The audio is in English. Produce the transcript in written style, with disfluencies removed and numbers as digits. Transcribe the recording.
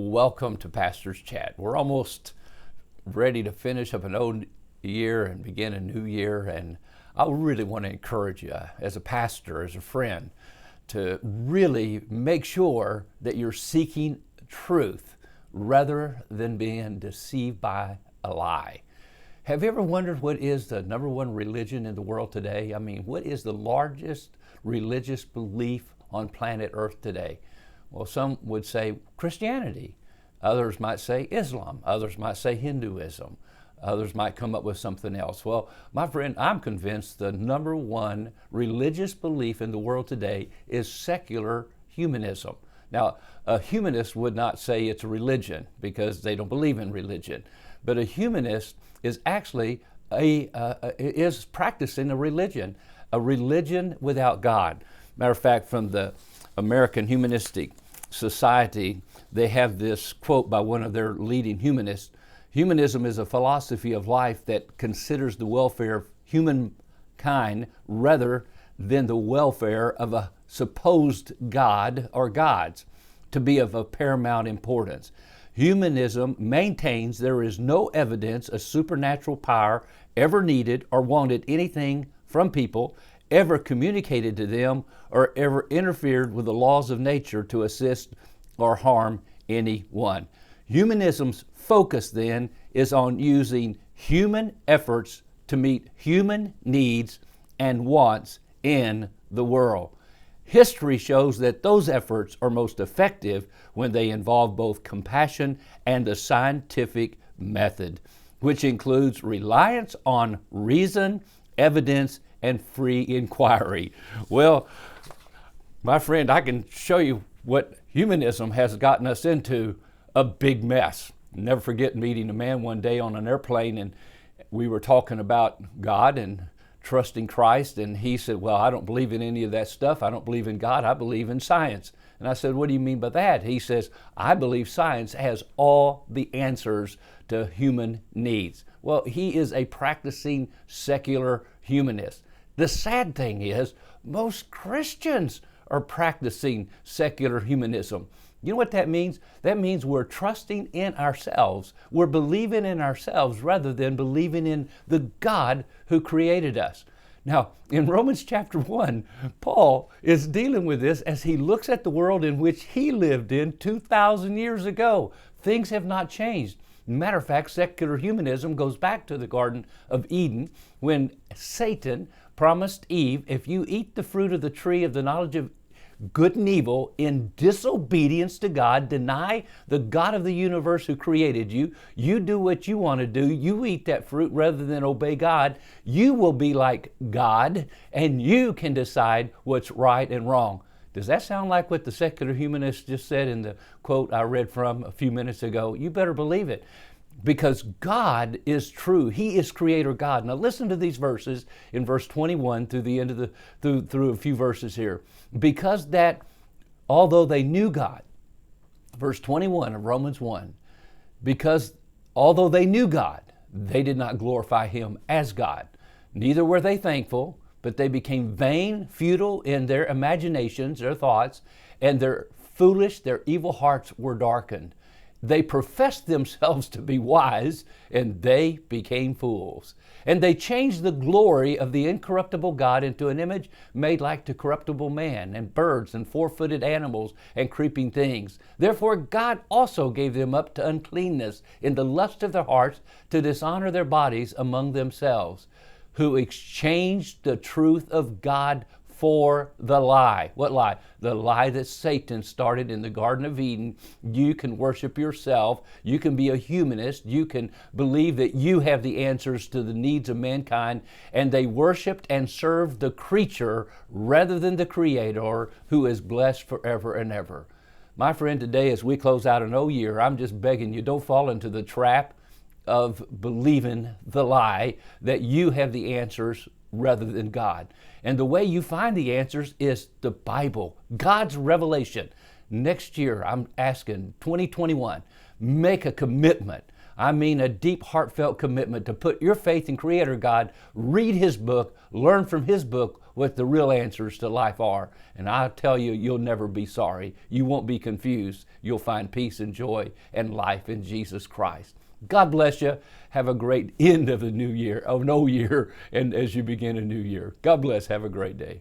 welcome to Pastor's Chat. We're almost ready to finish up an old year and begin a new year, and I really want to encourage you as a pastor, as a friend, to really make sure that you're seeking truth rather than being deceived by a lie. Have you ever wondered what is the number one religion in the world today? I mean, what is the largest religious belief on planet Earth today? Well, some would say Christianity. Others might say Islam. Others might say Hinduism. Others might come up with something else. Well, my friend, I'm convinced the number one religious belief in the world today is secular humanism. Now, a humanist would not say it's a religion because they don't believe in religion. But a humanist is actually is practicing a religion without God. Matter of fact, from the American Humanistic Society, they have this quote by one of their leading humanists. Humanism is a philosophy of life that considers the welfare of humankind rather than the welfare of a supposed God or gods to be of a paramount importance. Humanism maintains there is no evidence of supernatural power ever needed or wanted anything from people, ever communicated to them, or ever interfered with the laws of nature to assist or harm anyone. Humanism's focus then is on using human efforts to meet human needs and wants in the world. History shows that those efforts are most effective when they involve both compassion and the scientific method, which includes reliance on reason, evidence, and free inquiry. Well, my friend, I can show you what humanism has gotten us into, a big mess. Never forget meeting a man one day on an airplane, and we were talking about God and trusting Christ, and he said, well, I don't believe in any of that stuff. I don't believe in God. I believe in science. And I said, what do you mean by that? He says, I believe science has all the answers to human needs. Well, he is a practicing secular humanist. The sad thing is, most Christians are practicing secular humanism. You know what that means? That means we're trusting in ourselves. We're believing in ourselves rather than believing in the God who created us. Now, in Romans chapter 1, Paul is dealing with this as he looks at the world in which he lived in 2,000 years ago. Things have not changed. Matter of fact, secular humanism goes back to the Garden of Eden when Satan promised Eve, if you eat the fruit of the tree of the knowledge of good and evil in disobedience to God, deny the God of the universe who created you, you do what you want to do, you eat that fruit rather than obey God, you will be like God and you can decide what's right and wrong. Does that sound like what the secular humanist just said in the quote I read from a few minutes ago? You better believe it. Because God is true. He is creator God. Now listen to these verses in verse 21 through the end of through a few verses here. Because that although they knew God, verse 21 of Romans 1, because although they knew God, they did not glorify him as God. Neither were they thankful, but they became vain, futile in their imaginations, their thoughts, and their evil hearts were darkened. They professed themselves to be wise, and they became fools. And they changed the glory of the incorruptible God into an image made like to corruptible man, and birds, and four-footed animals, and creeping things. Therefore God also gave them up to uncleanness in the lust of their hearts, to dishonor their bodies among themselves, who exchanged the truth of God for the lie. What lie? The lie that Satan started in the Garden of Eden. You can worship yourself. You can be a humanist. You can believe that you have the answers to the needs of mankind. And they worshiped and served the creature rather than the Creator, who is blessed forever and ever. My friend, today as we close out an old year, I'm just begging you, don't fall into the trap of believing the lie that you have the answers rather than God. And the way you find the answers is the Bible, God's revelation. Next year, I'm asking 2021, make a commitment. I mean a deep, heartfelt commitment to put your faith in Creator God, read His book, learn from His book what the real answers to life are. And I tell you, you'll never be sorry. You won't be confused. You'll find peace and joy and life in Jesus Christ. God bless you. Have a great end of the new year, and as you begin a new year. God bless. Have a great day.